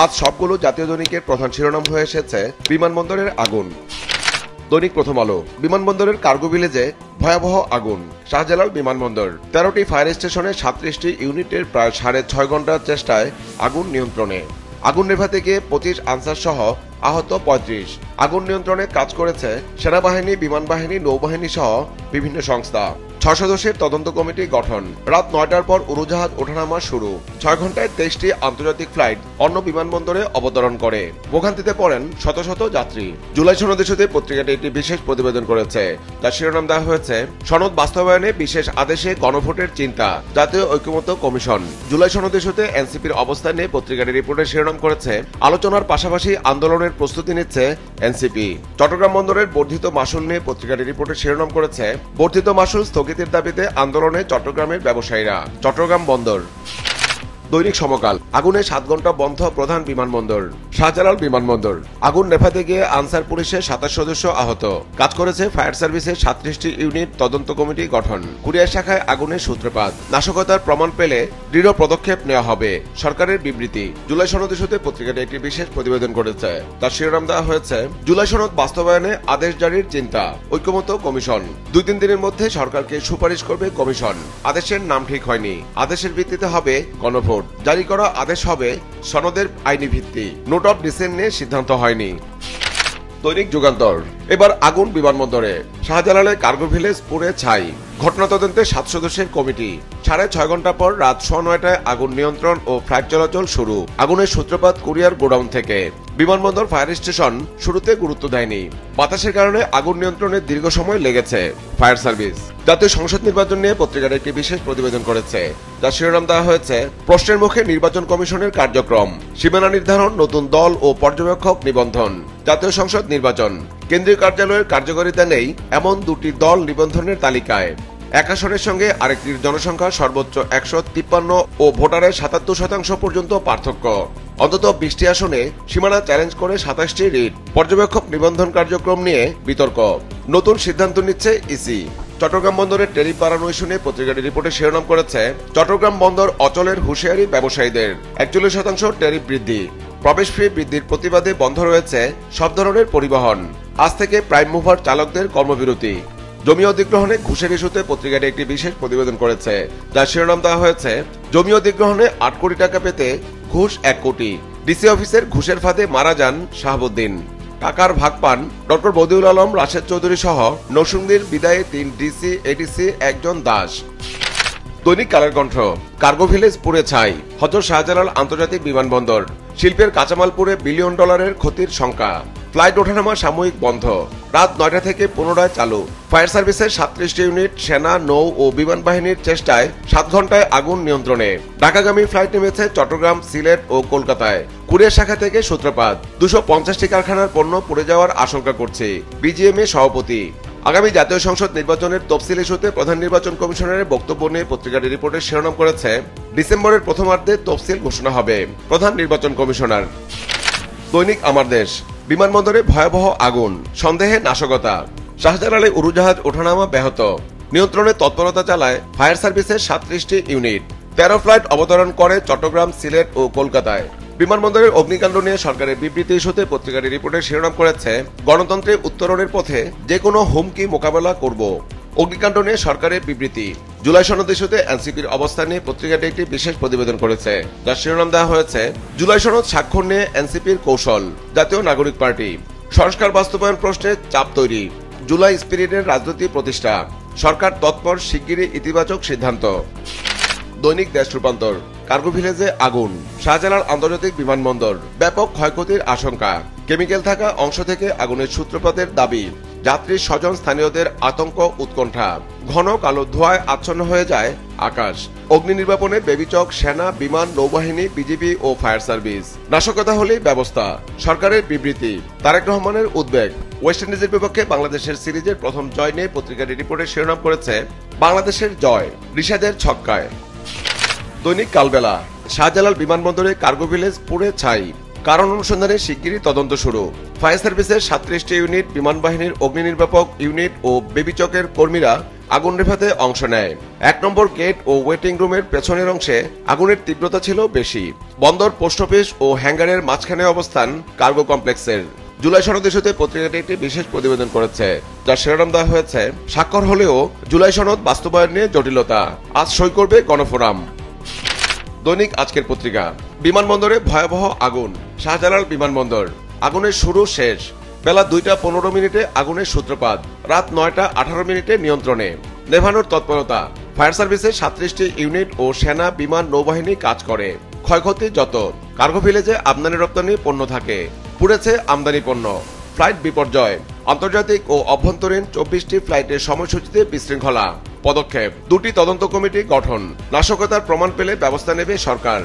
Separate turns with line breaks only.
আজ সবগুলো জাতীয় দৈনিকের প্রধান শিরোনাম হয়ে এসেছে বিমানবন্দরের আগুন। দৈনিক প্রথম আলো, বিমানবন্দরের কার্গো ভিলেজে ভয়াবহ আগুন। শাহজালাল বিমানবন্দর, 13টি ফায়ার স্টেশনে 37টি ইউনিটের প্রায় 6.5 ঘন্টার চেষ্টায় আগুন নিয়ন্ত্রণে। আগুন নেভাতে গিয়ে 25 আনসার সহ আহত 35। আগুন নিয়ন্ত্রণে কাজ করেছে সেনাবাহিনী, বিমান বাহিনী, নৌবাহিনী সহ বিভিন্ন সংস্থা। 6 সদস্যের তদন্ত কমিটি গঠন। রাত 9টার পর উড়োজাহাজ ওঠানামা শুরু। 6 ঘন্টায় 23টি আন্তর্জাতিক ফ্লাইট অন্য বিমানবন্দরে অবতরণ করে। ভোগান্তিতে পড়েন শত শত যাত্রী। জুলাই সনদ ইস্যুতে পত্রিকাটি একটি বিশেষ প্রতিবেদন করেছে। তার শিরোনাম দেওয়া হয়েছে সনদ বাস্তবায়নে বিশেষ আদেশে গণভোটের চিন্তা, জাতীয় ঐকমত্য কমিশন। জুলাই সনদ ইস্যুতে এনসিপির অবস্থান নিয়ে পত্রিকাটি রিপোর্টের শিরোনাম করেছে আলোচনার পাশাপাশি আন্দোলনের প্রস্তুতি নিচ্ছে এনসিপি। চট্টগ্রাম বন্দরের বর্ধিত মাশুল নিয়ে পত্রিকাটি রিপোর্টের শিরোনাম করেছে বর্ধিত মাশুল স্থগিতের দাবিতে আন্দোলনে চট্টগ্রামের ব্যবসায়ীরা। চট্টগ্রাম বন্দর। দৈনিক সমকাল, আগুনে 7 ঘন্টা বন্ধ প্রধান বিমানবন্দর। শাহজালাল বিমানবন্দর, আগুন নেভাতে গিয়ে আনসার পুলিশের 27 সদস্য আহত। কাজ করেছে ফায়ার সার্ভিসের 37টি ইউনিট, তদন্ত কমিটি গঠন। কুরিয়ার শাখায় আগুনের সূত্রপাত, নাশকতার প্রমাণ পেলে দৃঢ় পদক্ষেপ নেওয়া হবে, সরকারের বিবৃতি। জুলাই সনদ ইস্যুতে পত্রিকাটি একটি বিশেষ প্রতিবেদন করেছে। তার শিরোনাম দেওয়া হয়েছে জুলাই সনদ বাস্তবায়নে আদেশ জারির চিন্তা, ঐকমত্য কমিশন। 2-3 দিনের মধ্যে সরকারকে সুপারিশ করবে কমিশন। আদেশের নাম ঠিক হয়নি, আদেশের ভিত্তিতে হবে গণভোট। জারি করা আদেশ হবে সনদের আইনি ভিত্তি। নোট অফ ডিসেন্ট নিয়ে সিদ্ধান্ত হয়নি। দৈনিক যুগান্তর, এবার আগুন বিমানবন্দরে। শাহজালালে কার্গো ভিলেজ পুড়ে ছাই। ঘটনা তদন্তে 7 সদস্যের কমিটি। 6.5 ঘন্টা পর রাত 9:30টায় আগুন নিয়ন্ত্রণ ও ফ্লাইট চলাচল শুরু। আগুনের সূত্রপাত কুরিয়ার গোডাউন থেকে। বিমানবন্দর ফায়ার স্টেশন শুরুতে গুরুত্ব দেয়নি। বাতাসের কারণে আগুন নিয়ন্ত্রণে দীর্ঘ সময় লেগেছে ফায়ার সার্ভিস। জাতীয় সংসদ নির্বাচন নিয়ে পত্রিকাটি একটি বিশেষ প্রতিবেদন করেছে। যার শিরোনাম দেওয়া হয়েছে প্রশ্নের মুখে নির্বাচন কমিশনের কার্যক্রম, সীমানা নির্ধারণ, নতুন দল ও পর্যবেক্ষক নিবন্ধন। জাতীয় সংসদ নির্বাচন, কেন্দ্রীয় কার্যালয়ের কার্যকারিতা নেই এমন 2টি দল নিবন্ধনের তালিকায়। এক আসনের সঙ্গে আরেকটির জনসংখ্যা সর্বোচ্চ 153 ও ভোটারের 77% পর্যন্ত পার্থক্য। অন্তত 20টি আসনে সীমানা চ্যালেঞ্জ করে 27টি রিট। পর্যবেক্ষক নিবন্ধন কার্যক্রম নিয়ে বিতর্ক, নতুন সিদ্ধান্ত নিচ্ছে ইসি। চট্টগ্রাম বন্দরের ট্যারিফ বাড়ানো ইস্যু নিয়ে পত্রিকাটি রিপোর্টে শিরোনাম করেছে চট্টগ্রাম বন্দর অচলের হুঁশিয়ারি ব্যবসায়ীদের। 41% ট্যারিফ বৃদ্ধি। প্রবেশ ফি বৃদ্ধির প্রতিবাদে বন্ধ রয়েছে সব ধরনের পরিবহন। আজ থেকে প্রাইম মুভার চালকদের কর্মবিরতি। জমি অধিগ্রহণে ঘুষের ইস্যুতে পত্রিকাটি একটি বিশেষ প্রতিবেদন করেছে। যার শিরোনাম দেওয়া হয়েছে জমি অধিগ্রহণে 8 কোটি টাকা পেতে ঘুষ 1 কোটি। ডিসি অফিসের ঘুষের ফাঁদে মারা যান শাহাবুদ্দিন। টাকার ভাগ পান ডক্টর বদিউল আলম, রাশেদ চৌধুরী সহ নরসিংদীর বিদায়ে 3 ডিসি, এডিসি, 1 জন দাস। দৈনিক কালের কণ্ঠ, কার্গো ভিলেজ পুড়ে ছাই। হযরত শাহজালাল আন্তর্জাতিক বিমানবন্দর, শিল্পের কাঁচামাল পুড়ে বিলিয়ন ডলারের ক্ষতির শঙ্কা। ফ্লাইট ওঠানামা সাময়িক বন্ধ। রাত 9টা থেকে পুনরায় চালু। ফায়ার সার্ভিসের 37টি ইউনিট, সেনা, নৌ ও বিমান বাহিনীর চেষ্টায় 7 ঘন্টায় আগুন নিয়ন্ত্রণে। ঢাকাগামী ফ্লাইট নেমেছে চট্টগ্রাম, সিলেট ও কলকাতায়। কুরিয়ার শাখা থেকে সূত্রপাত। 250টি কারখানার পণ্য পুড়ে যাওয়ার আশঙ্কা করছে বিজিএমএ সভাপতি। আগামী জাতীয় সংসদ নির্বাচনের তফসিল ইস্যুতে প্রধান নির্বাচন কমিশনারের বক্তব্য নিয়ে পত্রিকাটি রিপোর্টের শিরোনাম করেছে ডিসেম্বরের প্রথমার্ধে তফসিল ঘোষণা হবে, প্রধান নির্বাচন কমিশনার। দৈনিক আমার দেশ, বিমানবন্দরে ভয়াবহ আগুন, সন্দেহে নাশকতা। শাহজালালে উড়োজাহাজ ওঠানামা ব্যাহত। নিয়ন্ত্রণে তৎপরতা চালায় ফায়ার সার্ভিসের 37টি ইউনিট। 13 ফ্লাইট অবতরণ করে চট্টগ্রাম, সিলেট ও কলকাতায়। বিমানবন্দরের অগ্নিকাণ্ড নিয়ে সরকারের বিবৃতি ইস্যুতে পত্রিকাটি রিপোর্টের শিরোনাম করেছে গণতন্ত্রে উত্তরণের পথে যে কোনো হুমকি মোকাবেলা করব। অগ্নিকাণ্ড নিয়ে সরকারের বিবৃতি। জুলাই সনদ ইস্যুতে এনসিপির অবস্থান নিয়ে পত্রিকাটি একটি বিশেষ প্রতিবেদন করেছে। যার শিরোনাম দেওয়া হয়েছে জুলাই সনদ স্বাক্ষর নিয়ে এনসিপির কৌশল। জাতীয় নাগরিক পার্টি, সংস্কার বাস্তবায়ন প্রশ্নে চাপ তৈরি। জুলাই স্পিরিটের রাজনীতি প্রতিষ্ঠা। সরকার তৎপর, শিগগিরই ইতিবাচক সিদ্ধান্ত। দৈনিক দেশ রূপান্তর, কার্গো ভিলেজে আগুন। শাহজালাল আন্তর্জাতিক বিমানবন্দর, ব্যাপক ক্ষয়ক্ষতির আশঙ্কা। কেমিক্যাল থাকা অংশ থেকে আগুনের সূত্রপাতের দাবি। যাত্রী, স্বজন, স্থানীয়দের আতঙ্ক, উৎকণ্ঠা। ঘন কালো ধোঁয়ায় আচ্ছন্ন হয়ে যায় আকাশ। অগ্নি নির্বাপনে বেবিচক, সেনা, বিমান, নৌবাহিনী, বিজিবি ও ফায়ার সার্ভিস। নাশকতা হলেই ব্যবস্থা, সরকারের বিবৃতি। তারেক রহমানের উদ্বেগ। ওয়েস্ট ইন্ডিজের বিপক্ষে বাংলাদেশের সিরিজের প্রথম জয় নিয়ে পত্রিকাটি রিপোর্টের শিরোনাম করেছে বাংলাদেশের জয়, রিশাদের ছক্কায়। দৈনিক কালবেলা, শাহজালাল বিমানবন্দরে কার্গো ভিলেজ পুড়ে ছাই। কারণ অনুসন্ধানে শিগগিরই তদন্ত শুরু। ফায়ার সার্ভিসের 37টি ইউনিট, বিমান বাহিনীর অগ্নি নির্বাপক ইউনিট ও বেবিচকের কর্মীরা আগুন নেভাতে অংশ নেয়। 1 নম্বর গেট ও ওয়েটিং রুমের পেছনের অংশে আগুনের তীব্রতা ছিল বেশি। বন্দর, পোস্ট অফিস ও হ্যাঙ্গারের মাঝখানে অবস্থান কার্গো কমপ্লেক্সের। জুলাই সনদ ইস্যুতে পত্রিকাটি একটি বিশেষ প্রতিবেদন করেছে, যার শিরোনাম দেওয়া হয়েছে স্বাক্ষর হলেও জুলাই সনদ বাস্তবায়ন নিয়ে জটিলতা, আজ সই করবে গণফোরাম। দৈনিক আজকের পত্রিকা। বিমানবন্দরে ভয়াবহ আগুন, শাহজালাল বিমানবন্দর। আগুনের শুরু শেষ। বেলা 2টা 15 মিনিটে আগুনের সূত্রপাত, রাত 9টা 18 মিনিটে নিয়ন্ত্রণে। নেভানোর তৎপরতা। ফায়ার সার্ভিসের 37টি ইউনিট ও সেনা, বিমান, নৌবাহিনী কাজ করে। ক্ষয়ক্ষতি যত। কার্গো ভিলেজে আমদানি রপ্তানি পণ্য থাকে, পুড়েছে আমদানি পণ্য। ফ্লাইট বিপর্যয়। আন্তর্জাতিক ও অভ্যন্তরীণ 24টি ফ্লাইটের সময়সূচিতে বিশৃঙ্খলা। পদক্ষেপ। 2টি তদন্ত কমিটি গঠন। নাশকতার প্রমাণ পেলে ব্যবস্থা নেবে সরকার।